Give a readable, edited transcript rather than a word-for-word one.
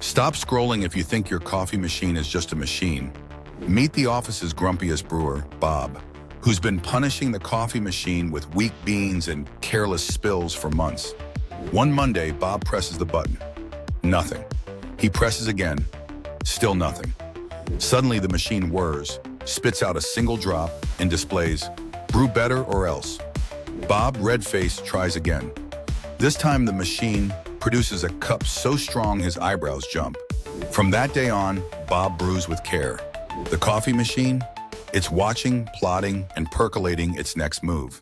Stop scrolling if you think your coffee machine is just a machine. Meet the office's grumpiest brewer, Bob, who's been punishing the coffee machine with weak beans and careless spills for months. One Monday, Bob presses the button. Nothing. He presses again. Still nothing. Suddenly, the machine whirs, spits out a single drop, and displays, "Brew better or else." Bob, red-faced, tries again. This time, the machine produces a cup so strong his eyebrows jump. From that day on, Bob brews with care. The coffee machine? It's watching, plotting, and percolating its next move.